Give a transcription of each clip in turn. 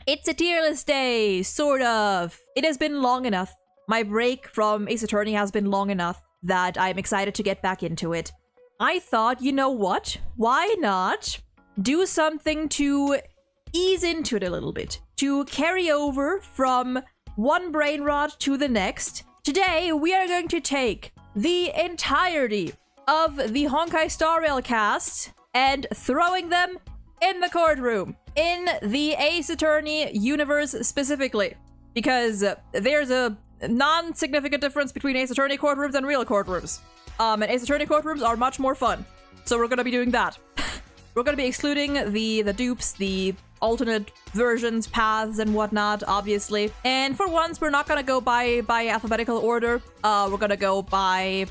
It's a tier list day, sort of. It has been long enough. My break from Ace Attorney has been long enough that I'm excited to get back into it. I thought, you know what? Why not do something to ease into it a little bit? To carry over from one brain rot to the next. Today, we are going to take the entirety of the Honkai Star Rail cast and throwing them in the courtroom. In the Ace Attorney universe specifically. Because there's a non-significant difference between Ace Attorney courtrooms and real courtrooms. And Ace Attorney courtrooms are much more fun. So we're gonna be doing that. We're gonna be excluding the dupes, the alternate versions, paths, and whatnot, obviously. And for once, we're not gonna go by alphabetical order. We're gonna go by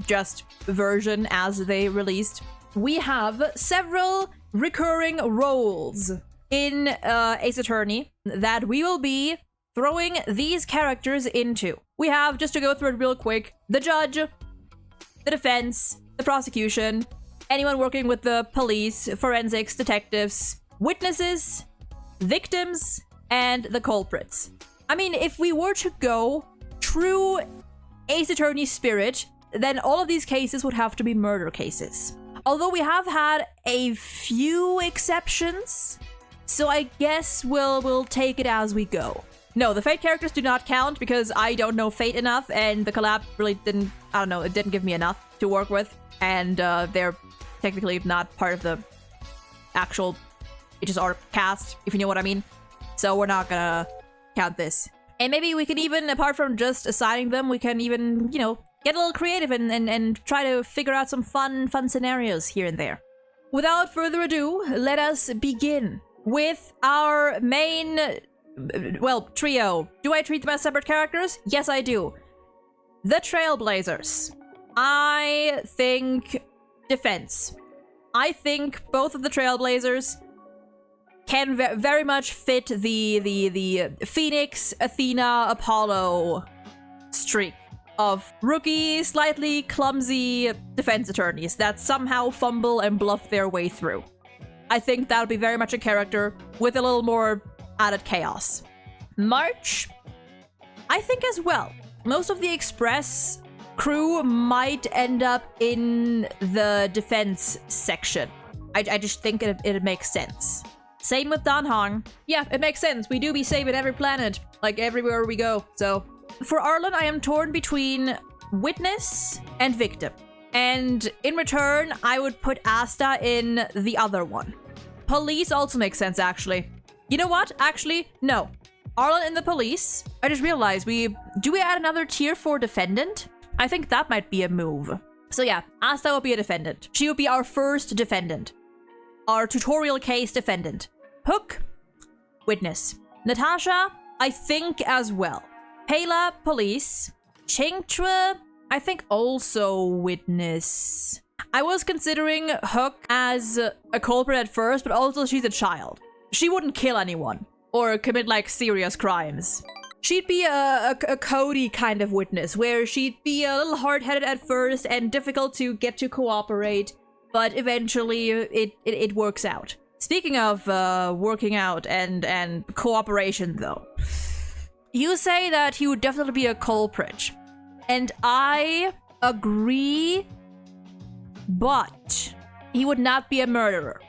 just version as they released. We have several recurring roles in Ace Attorney that we will be throwing these characters into. We have, just to go through it real quick, the judge, the defense, the prosecution, anyone working with the police, forensics, detectives, witnesses, victims, and the culprits. I mean, if we were to go true Ace Attorney spirit, then all of these cases would have to be murder cases. Although we have had a few exceptions, so I guess we'll take it as we go. No, the Fate characters do not count because I don't know Fate enough, and the collab really didn't, I don't know, it didn't give me enough to work with, and they're technically not part of the actual HSR cast, if you know what I mean. So we're not gonna count this. And maybe we can even, apart from just assigning them, we can even, you know, get a little creative and try to figure out some fun scenarios here and there. Without further ado, let us begin with our main, well, trio. Do I treat them as separate characters? Yes, I do. The Trailblazers. I think defense. I think both of the Trailblazers can very much fit the Phoenix, Athena, Apollo streak of rookie, slightly clumsy defense attorneys that somehow fumble and bluff their way through. I think that would be very much a character with a little more added chaos. March, I think as well. Most of the Express crew might end up in the defense section. I just think it makes sense. Same with Dan Hong. Yeah, it makes sense. We do be saving every planet, like everywhere we go, so. For Arlen, I am torn between witness and victim. And in return, I would put Asta in the other one. Police also makes sense, actually. You know what? Actually, no. Arlen in the police. I just realized, do we add another tier for defendant? I think that might be a move. So yeah, Asta would be a defendant. She would be our first defendant. Our tutorial case defendant. Hook, witness. Natasha, I think as well. Pela, police. Chingchua, I think also witness. I was considering Hook as a culprit at first, but also she's a child. She wouldn't kill anyone or commit like serious crimes. She'd be a Cody kind of witness, where she'd be a little hard-headed at first and difficult to get to cooperate, but eventually it works out. Speaking of working out and cooperation though, you say that he would definitely be a culprit, and I agree, but he would not be a murderer.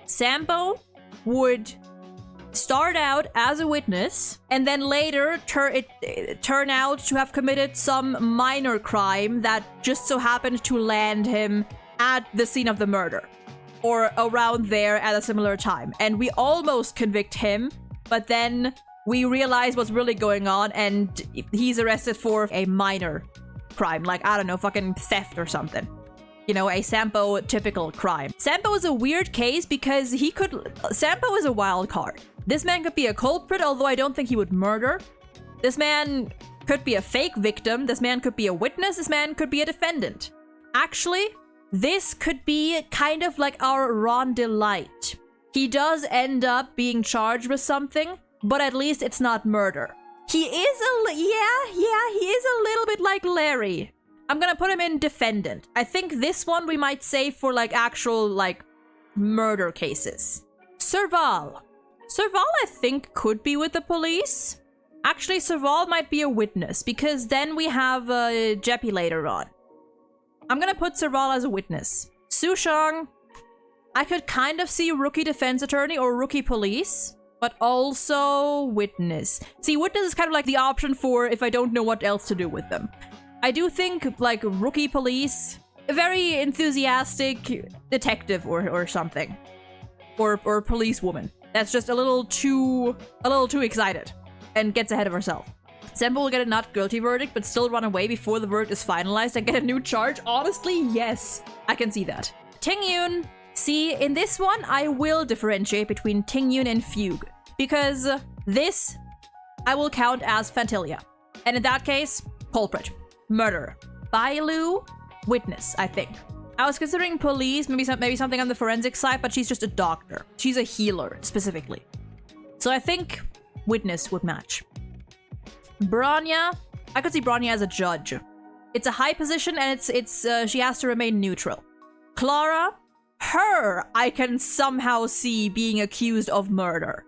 Sambo would start out as a witness, and then later turn out to have committed some minor crime that just so happened to land him at the scene of the murder, or around there at a similar time. And we almost convict him, but then we realize what's really going on, and he's arrested for a minor crime, like, I don't know, fucking theft or something. You know, a Sampo typical crime. Sampo is a weird case because Sampo is a wild card. This man could be a culprit, although I don't think he would murder. This man could be a fake victim. This man could be a witness. This man could be a defendant. Actually, this could be kind of like our Ron Delight. He does end up being charged with something, but at least it's not murder. He is he is a little bit like Larry. I'm gonna put him in defendant. I think this one we might save for like actual like murder cases. Serval. Serval, I think, could be with the police. Actually, Serval might be a witness, because then we have Jeppy later on. I'm gonna put Serval as a witness. Sushang, I could kind of see rookie defense attorney or rookie police, but also witness. See, witness is kind of like the option for if I don't know what else to do with them. I do think, like, rookie police, a very enthusiastic detective or something. Or policewoman. That's just a little too excited and gets ahead of herself. Sembo will get a not guilty verdict, but still run away before the verdict is finalized and get a new charge. Honestly, yes. I can see that. Tingyun. See, in this one, I will differentiate between Tingyun and Fugue. Because this, I will count as Fantilia. And in that case, culprit. Murderer. Bailu, witness, I think. I was considering police, maybe something on the forensic side, but she's just a doctor. She's a healer, specifically. So I think witness would match. Branya, I could see Branya as a judge. It's a high position, and she has to remain neutral. Clara, her, I can somehow see being accused of murder.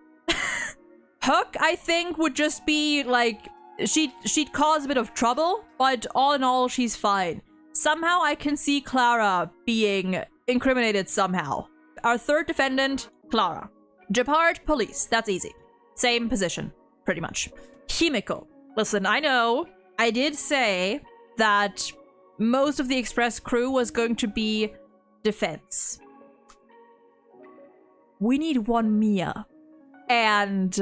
Hook, I think, would just be like, she'd cause a bit of trouble, but all in all, she's fine. Somehow I can see Clara being incriminated somehow. Our third defendant, Clara. Japard, police. That's easy. Same position, pretty much. Himiko. Listen, I know. I did say that most of the Express crew was going to be defense. We need one Mia. And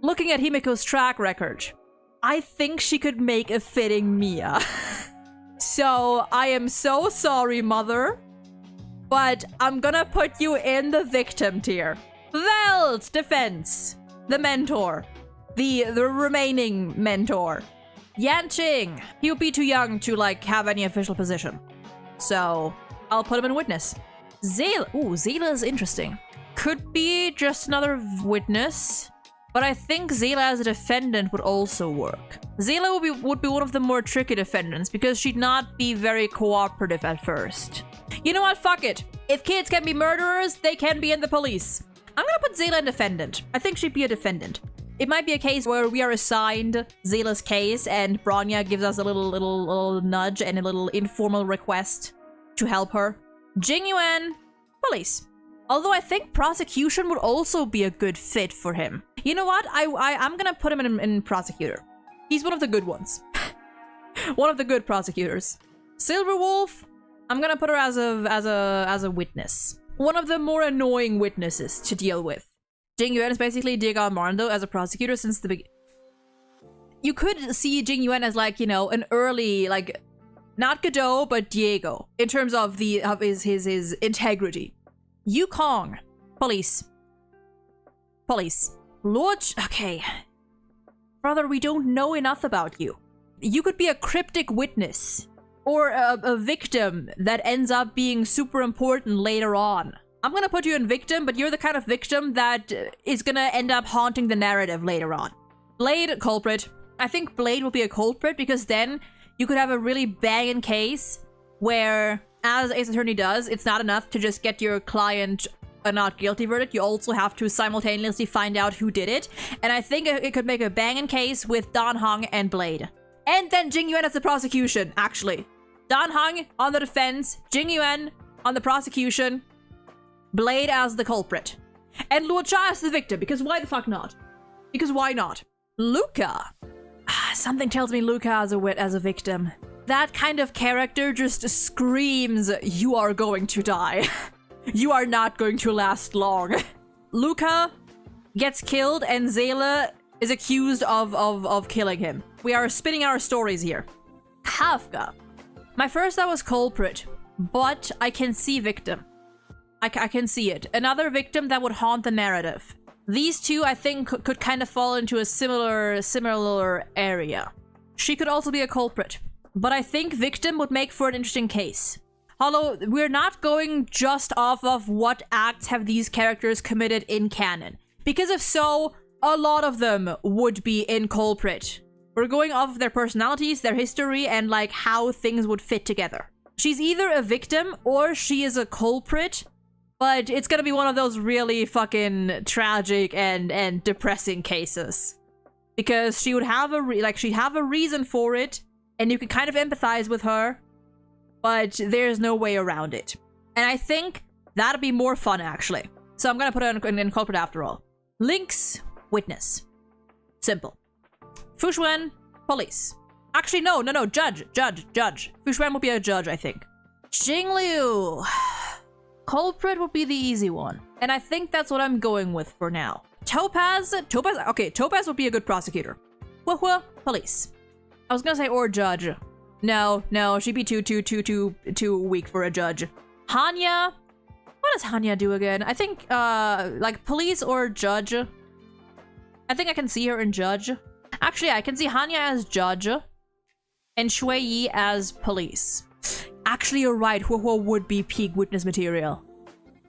looking at Himiko's track record, I think she could make a fitting Mia. So, I am so sorry, mother, but I'm gonna put you in the victim tier. Veld, defense. The mentor. The remaining mentor. Yanqing, he would be too young to, like, have any official position. So, I'll put him in witness. Zayla, ooh, Zayla is interesting. Could be just another witness. But I think Zayla as a defendant would also work. Zayla would be one of the more tricky defendants because she'd not be very cooperative at first. You know what? Fuck it. If kids can be murderers, they can be in the police. I'm gonna put Zayla in defendant. I think she'd be a defendant. It might be a case where we are assigned Zayla's case and Branya gives us a little nudge and a little informal request to help her. Jingyuan, police. Although I think prosecution would also be a good fit for him. You know what? I'm gonna put him in prosecutor. He's one of the good ones. One of the good prosecutors. Silverwolf, I'm gonna put her as a witness. One of the more annoying witnesses to deal with. Jing Yuan is basically Diego Armando as a prosecutor since the beginning. You could see Jing Yuan as, like, you know, an early, like, not Godot, but Diego in terms of his integrity. Yukong, police. Police. Lord, okay. Brother, we don't know enough about you. You could be a cryptic witness. Or a victim that ends up being super important later on. I'm gonna put you in victim, but you're the kind of victim that is gonna end up haunting the narrative later on. Blade, culprit. I think Blade will be a culprit because then you could have a really banging case where, as Ace Attorney does, it's not enough to just get your client a not guilty verdict. You also have to simultaneously find out who did it. And I think it could make a banging case with Dan Heng and Blade. And then Jing Yuan as the prosecution, actually. Dan Heng on the defense, Jing Yuan on the prosecution, Blade as the culprit. And Luo Cha as the victim, because why the fuck not? Because why not? Luca. Something tells me Luca as a victim. That kind of character just screams, you are going to die. You are not going to last long. Luca gets killed and Zayla is accused of killing him. We are spinning our stories here. Kafka. My first thought was culprit, but I can see victim. I can see it. Another victim that would haunt the narrative. These two, I think, could kind of fall into a similar area. She could also be a culprit. But I think victim would make for an interesting case. Although, we're not going just off of what acts have these characters committed in canon. Because if so, a lot of them would be in culprit. We're going off of their personalities, their history, and like how things would fit together. She's either a victim or she is a culprit But it's gonna be one of those really fucking tragic and depressing cases. Because she would have she'd have a reason for it, and you can kind of empathize with her, but there's no way around it. And I think that'd be more fun, actually. So I'm gonna put it in culprit after all. Lynx, witness. Simple. Fushuen, police. Actually, no, judge. Fushuen would be a judge, I think. Xingliu. Culprit would be the easy one. And I think that's what I'm going with for now. Topaz, okay, Topaz would be a good prosecutor. Huahua, police. I was gonna say or judge. No, she'd be too weak for a judge. Hanya, what does Hanya do again? I think, like police or judge. I think I can see her in judge. Actually, I can see Hanya as judge and Shui Yi as police. Actually, you're right. Huahua would be peak witness material.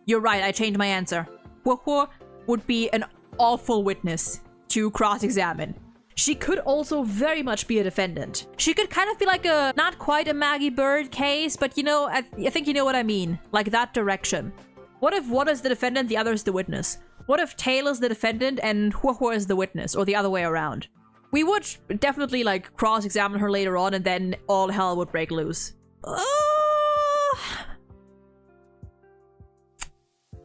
You're right. I changed my answer. Huahua would be an awful witness to cross-examine. She could also very much be a defendant. She could kind of be like a, not quite a Maggie Bird case, but you know, I think you know what I mean. Like that direction. What if one is the defendant, the other is the witness? What if Tail is the defendant and Huahua is the witness, or the other way around? We would definitely like cross-examine her later on, and then all hell would break loose.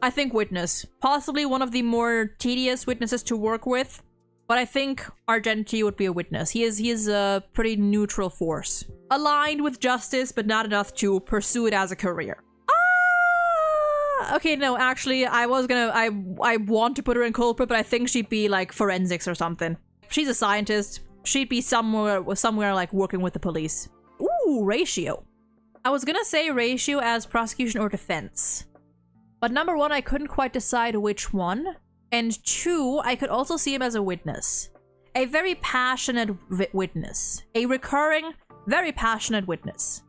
I think witness. Possibly one of the more tedious witnesses to work with, but I think Argenti would be a witness. He is a pretty neutral force. Aligned with justice, but not enough to pursue it as a career. Okay, no, actually, I want to put her in culprit, but I think she'd be like forensics or something. She's a scientist. She'd be somewhere like working with the police. Ooh, ratio. I was gonna say ratio as prosecution or defense. But number one, I couldn't quite decide which one. And two, I could also see him as a witness. A very passionate witness. A recurring, very passionate witness.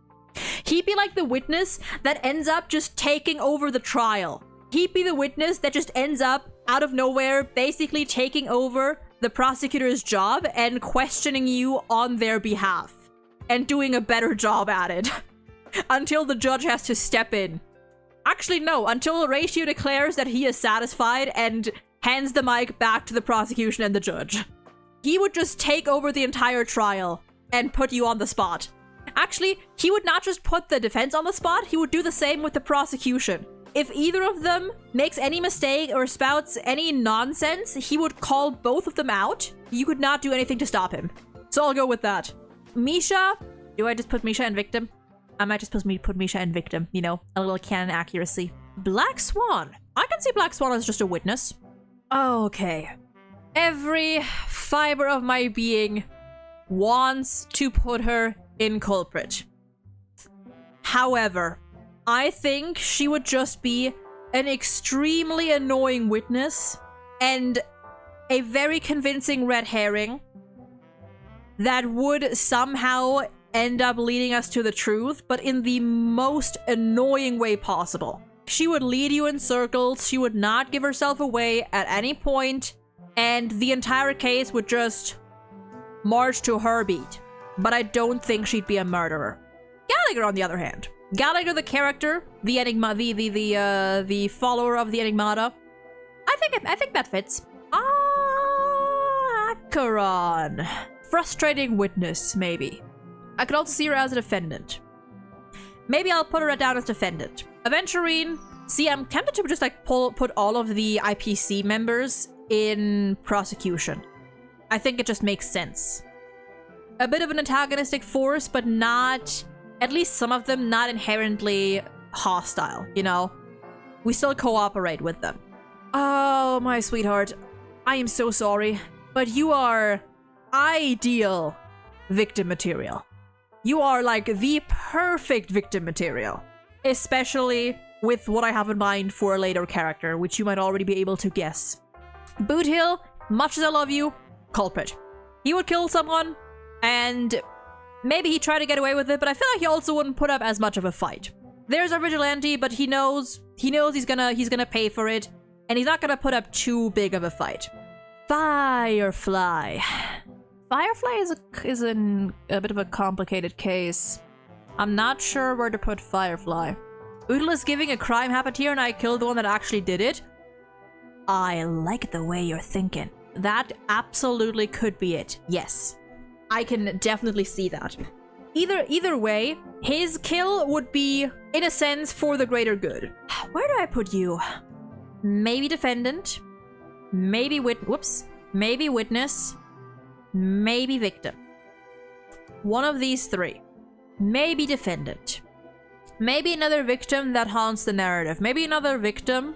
He'd be like the witness that ends up just taking over the trial. He'd be the witness that just ends up, out of nowhere, basically taking over the prosecutor's job and questioning you on their behalf. And doing a better job at it. Until the judge has to step in. Actually, no, until Ratio declares that he is satisfied and hands the mic back to the prosecution and the judge. He would just take over the entire trial and put you on the spot. Actually, he would not just put the defense on the spot, he would do the same with the prosecution. If either of them makes any mistake or spouts any nonsense, he would call both of them out. You could not do anything to stop him. So I'll go with that. Misha? Do I just put Misha in victim? I might just put Misha in victim, you know, a little canon accuracy. Black Swan. I can see Black Swan as just a witness. Okay. Every fiber of my being wants to put her in culprit. However, I think she would just be an extremely annoying witness and a very convincing red herring that would somehow end up leading us to the truth, but in the most annoying way possible. She would lead you in circles, she would not give herself away at any point, and the entire case would just march to her beat. But I don't think she'd be a murderer. Gallagher, on the other hand. Gallagher, the character, the enigma, the follower of the Enigmata. I think that fits. Acheron. Frustrating witness, maybe. I could also see her as a defendant. Maybe I'll put her down as defendant. Aventurine. See, I'm tempted to just like put all of the IPC members in prosecution. I think it just makes sense. A bit of an antagonistic force, but not, at least some of them, not inherently hostile, you know? We still cooperate with them. Oh, my sweetheart. I am so sorry, but you are ideal victim material. You are like the perfect victim material. Especially with what I have in mind for a later character, which you might already be able to guess. Boothill, much as I love you, culprit. He would kill someone, and maybe he'd try to get away with it, but I feel like he also wouldn't put up as much of a fight. There's our vigilante, but he knows he's gonna pay for it, and he's not gonna put up too big of a fight. Firefly. Firefly is a bit of a complicated case. I'm not sure where to put Firefly. Oodle is giving a crime happened here and I killed the one that actually did it. I like the way you're thinking. That absolutely could be it. Yes. I can definitely see that. Either way, his kill would be, in a sense, for the greater good. Where do I put you? Maybe defendant. Maybe maybe witness. Maybe victim. One of these three. Maybe defendant. Maybe another victim that haunts the narrative. Maybe another victim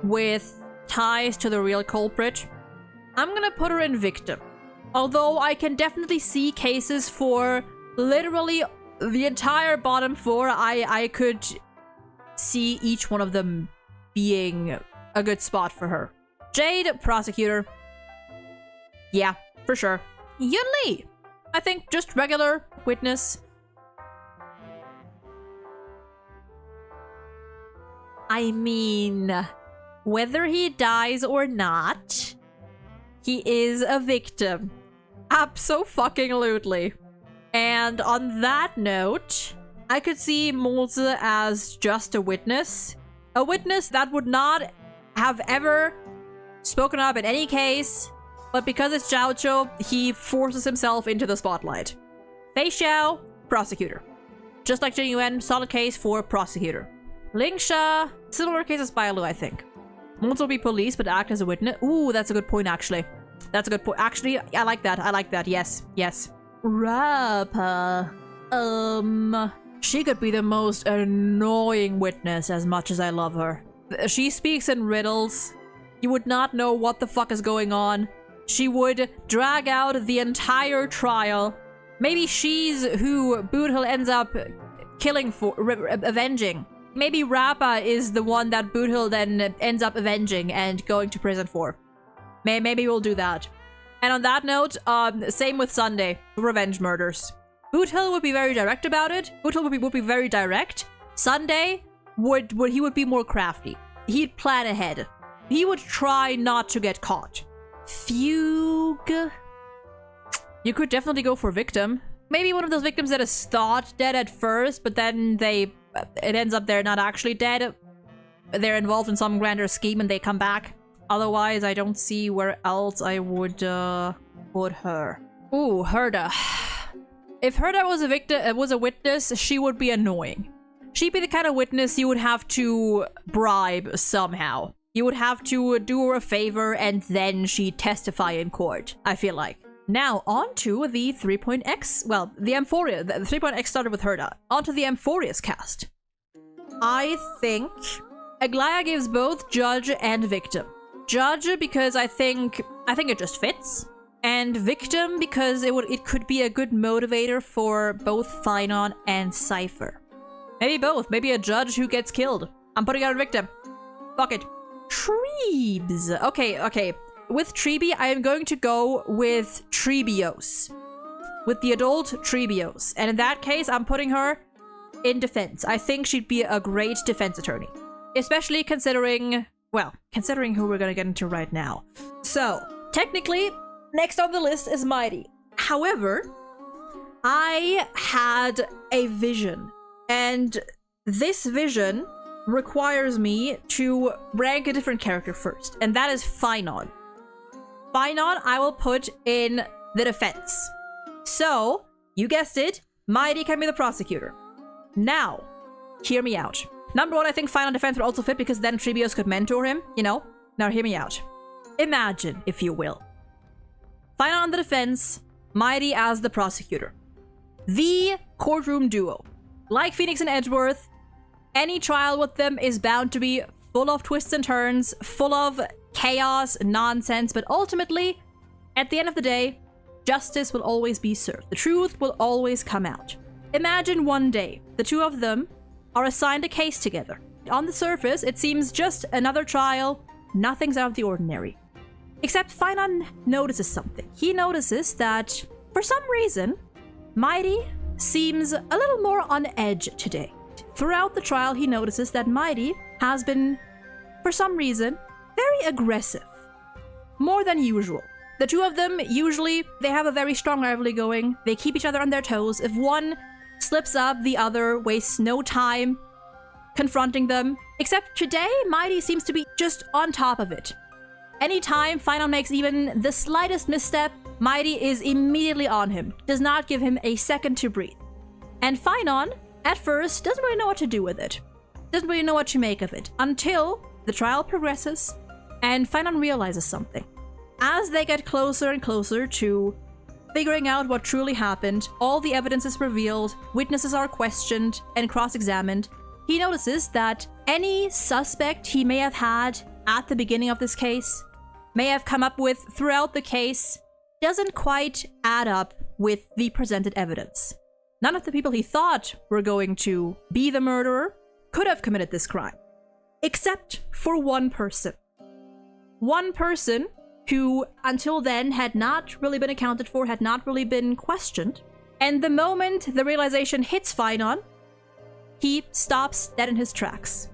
with ties to the real culprit. I'm gonna put her in victim. Although I can definitely see cases for literally the entire bottom four. I could see each one of them being a good spot for her. Jade, prosecutor. Yeah, for sure. Yun Li, I think just regular witness. I mean, whether he dies or not, he is a victim. Abso-fucking-lutely. And on that note, I could see Molze as just a witness. A witness that would not have ever spoken up in any case, but because it's Xiaoqiu, he forces himself into the spotlight. Fei Xiao, prosecutor. Just like Jing Yuan, solid case for prosecutor. Ling Sha, similar case as Bailu, I think. Molze will be police, but act as a witness. Ooh, that's a good point, actually. That's a good point. Actually, I like that. I like that. Yes. Yes. Rappa. She could be the most annoying witness as much as I love her. She speaks in riddles. You would not know what the fuck is going on. She would drag out the entire trial. Maybe she's who Boothill ends up killing for, avenging. Maybe Rappa is the one that Boothill then ends up avenging and going to prison for. Maybe we'll do that. And on that note, same with Sunday. Revenge murders. Boothill would be very direct about it. Boothill would be very direct. Sunday would be more crafty. He'd plan ahead. He would try not to get caught. Fugue. You could definitely go for victim. Maybe one of those victims that is thought dead at first, but then it ends up they're not actually dead. They're involved in some grander scheme and they come back. Otherwise, I don't see where else I would put her. Ooh, Herda. If Herda was a witness, she would be annoying. She'd be the kind of witness you would have to bribe somehow. You would have to do her a favor and then she'd testify in court, I feel like. Now, on to the 3.x, well, the Amphoria. The 3.x started with Herda. On to the Amphoria's cast. I think Aglaya gives both judge and victim. Judge because I think it just fits. And victim because it could be a good motivator for both Finon and Cypher. Maybe both. Maybe a judge who gets killed. I'm putting out a victim. Fuck it. Trebes. Okay. With Trebi, I am going to go with Trebios. With the adult Trebios. And in that case, I'm putting her in defense. I think she'd be a great defense attorney. Especially considering who we're gonna get into right now. So, technically, next on the list is Mighty. However, I had a vision. And this vision requires me to rank a different character first. And that is Finon. Finon, I will put in the defense. So, you guessed it, Mighty can be the prosecutor. Now, hear me out. Number one, I think Finon defense would also fit because then Trebios could mentor him, you know? Now hear me out. Imagine, if you will. Finon on the defense, Mighty as the prosecutor. The courtroom duo. Like Phoenix and Edgeworth, any trial with them is bound to be full of twists and turns, full of chaos, nonsense, but ultimately, at the end of the day, justice will always be served. The truth will always come out. Imagine one day, the two of them are assigned a case together. On the surface, it seems just another trial, nothing's out of the ordinary. Except Finon notices something. He notices that, for some reason, Mighty seems a little more on edge today. Throughout the trial, he notices that Mighty has been, for some reason, very aggressive. More than usual. The two of them, usually, they have a very strong rivalry going. They keep each other on their toes. If one slips up, the other wastes no time confronting them. Except today, Mighty seems to be just on top of it. Anytime Finon makes even the slightest misstep, Mighty is immediately on him, does not give him a second to breathe. And Finon, at first, doesn't really know what to do with it. Doesn't really know what to make of it, until the trial progresses, and Finon realizes something. As they get closer and closer to figuring out what truly happened, all the evidence is revealed, witnesses are questioned and cross-examined, he notices that any suspect he may have had at the beginning of this case, may have come up with throughout the case, doesn't quite add up with the presented evidence. None of the people he thought were going to be the murderer could have committed this crime. Except for one person. One person who, until then, had not really been accounted for, had not really been questioned. And the moment the realization hits Finon, he stops dead in his tracks.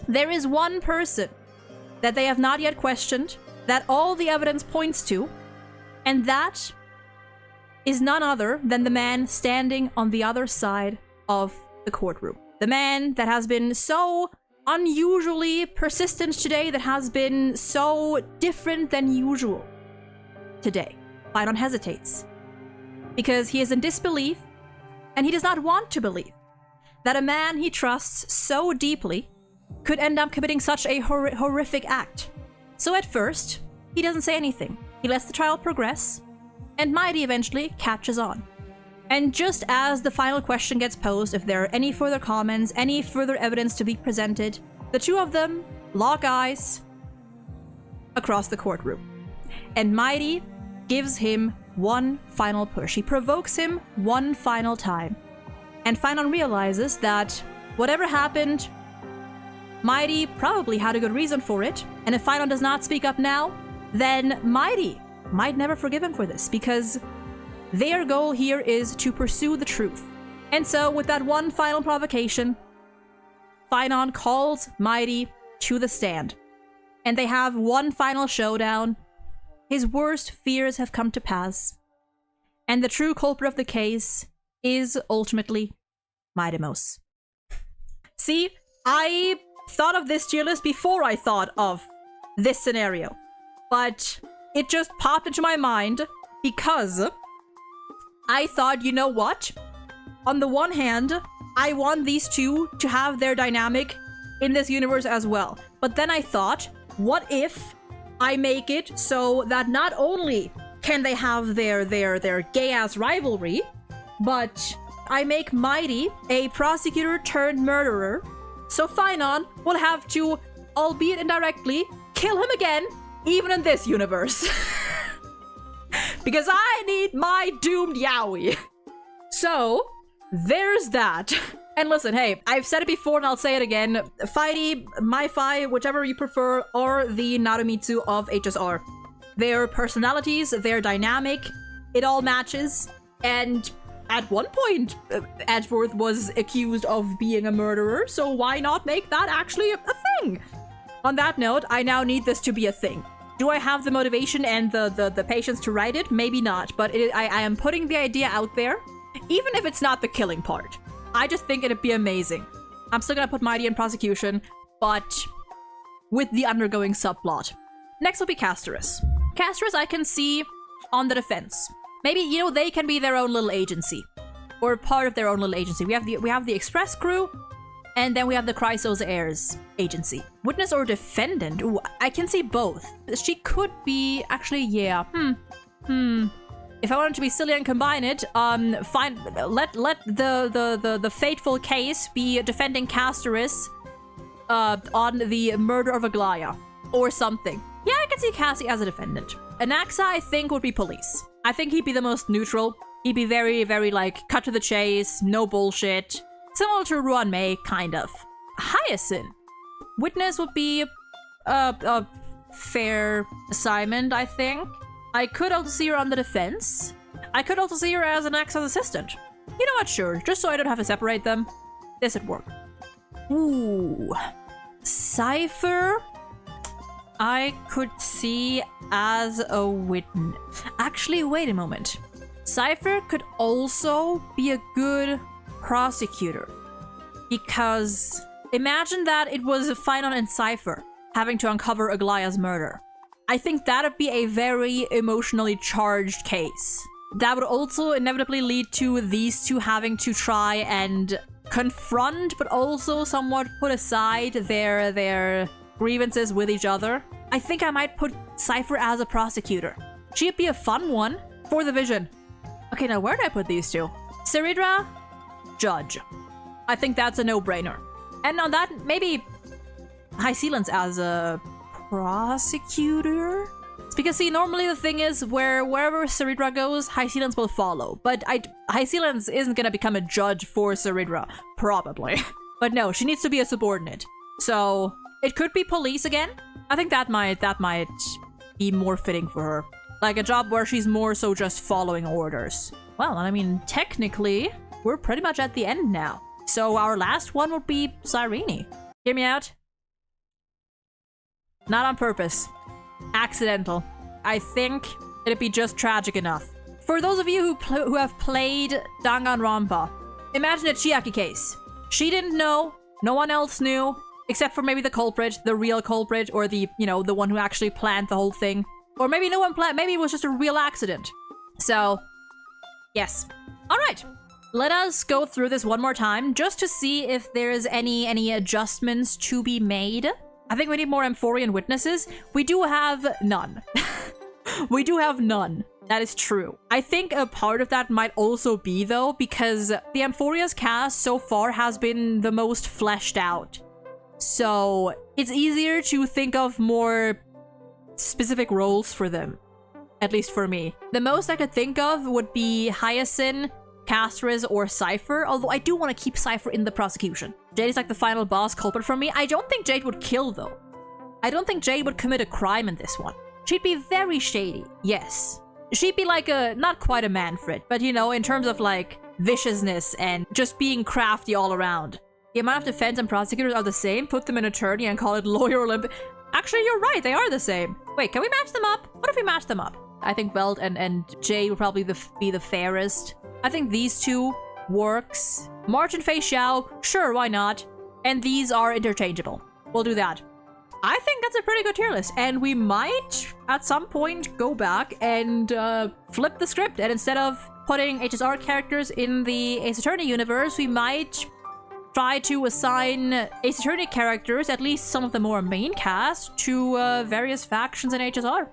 There is one person that they have not yet questioned, that all the evidence points to, and that is none other than the man standing on the other side of the courtroom. The man that has been so unusually persistent today, that has been so different than usual today. Finon hesitates, because he is in disbelief, and he does not want to believe that a man he trusts so deeply could end up committing such a horrific act. So at first, he doesn't say anything. He lets the trial progress, and Mighty eventually catches on. And just as the final question gets posed, if there are any further comments, any further evidence to be presented, the two of them lock eyes across the courtroom. And Mighty gives him one final push. He provokes him one final time. And Finon realizes that whatever happened, Mighty probably had a good reason for it, and if Finon does not speak up now, then Mighty might never forgive him for this, because their goal here is to pursue the truth. And so, with that one final provocation, Finon calls Mighty to the stand, and they have one final showdown. His worst fears have come to pass, and the true culprit of the case is ultimately Midemos. See, I thought of this tier list before I thought of this scenario, but it just popped into my mind because I thought, you know what? On the one hand, I want these two to have their dynamic in this universe as well. But then I thought, what if I make it so that not only can they have their gay-ass rivalry, but I make Mighty a prosecutor turned murderer, so Finon will have to, albeit indirectly, kill him again, even in this universe. Because I need my doomed yaoi. So, there's that. And listen, hey, I've said it before and I'll say it again. Fighty, Mai-Fi, whichever you prefer, are the Narumitsu of HSR. Their personalities, their dynamic, it all matches. And at one point, Edgeworth was accused of being a murderer, so why not make that actually a thing? On that note, I now need this to be a thing. Do I have the motivation and the patience to write it? Maybe not, but I am putting the idea out there, even if it's not the killing part. I just think it'd be amazing. I'm still gonna put Mighty in prosecution, but with the undergoing subplot. Next will be Castorus. Castorus I can see on the defense. Maybe, you know, they can be their own little agency, or part of their own little agency. We have the Express crew, and then we have the Chrysos Heirs agency. Witness or defendant? Ooh, I can see both. She could be actually, yeah. If I wanted to be silly and combine it, fine. Let the fateful case be defending Castorus on the murder of Aglaya or something. Yeah, I can see Cassie as a defendant. Anaxa, I think, would be police. I think he'd be the most neutral. He'd be very, very, like, cut to the chase, no bullshit. Similar to Ruan Mei, kind of. Hyacinth. Witness would be a fair assignment, I think. I could also see her on the defense. I could also see her as an Anaxa's assistant. You know what, sure. Just so I don't have to separate them. This would work. Ooh. Cypher, I could see as a witness. Actually, wait a moment. Cypher could also be a good prosecutor, because Imagine that it was Finon and Cypher having to uncover Aglaya's murder. I think that'd be a very emotionally charged case. That would also inevitably lead to these two having to try and confront, but also somewhat put aside their grievances with each other. I think I might put Cypher as a prosecutor. She'd be a fun one for the Vision. Okay, now where did I put these two? Siridra, judge. I think that's a no-brainer. And on that, maybe High Sealance as a prosecutor? It's because, see, normally the thing is wherever Siridra goes, High Sealance will follow. But High Sealance isn't gonna become a judge for Siridra, probably. But no, she needs to be a subordinate. So it could be police again. I think that might be more fitting for her. Like a job where she's more so just following orders. Well, I mean, technically, we're pretty much at the end now. So our last one would be Cyrene. Hear me out? Not on purpose. Accidental. I think it'd be just tragic enough. For those of you who have played Danganronpa, imagine a Chiaki case. She didn't know, no one else knew, except for maybe the culprit, the real culprit, or the, you know, the one who actually planned the whole thing. Or maybe no one planned, maybe it was just a real accident. So, yes. All right. Let us go through this one more time, just to see if there's any adjustments to be made. I think we need more Amphorian witnesses. We do have none. We do have none. That is true. I think a part of that might also be, though, because the Amphoria's cast so far has been the most fleshed out. So it's easier to think of more specific roles for them. At least for me. The most I could think of would be Hyacinth, Castris, or Cypher, although I do want to keep Cypher in the prosecution. Jade is like the final boss culprit for me. I don't think Jade would kill, though. I don't think Jade would commit a crime in this one. She'd be very shady, yes. She'd be like a, not quite a Manfred, but you know, in terms of like viciousness and just being crafty all around. The amount of defense and prosecutors are the same. Put them in attorney and call it lawyer Olympic. Actually, you're right, they are the same. Wait, can we match them up? What if we match them up? I think Welt and Jade would probably be the fairest. I think these two works. March and Fei Xiao, sure, why not? And these are interchangeable. We'll do that. I think that's a pretty good tier list. And we might, at some point, go back and flip the script. And instead of putting HSR characters in the Ace Attorney universe, we might try to assign Ace Attorney characters, at least some of the more main cast, to various factions in HSR.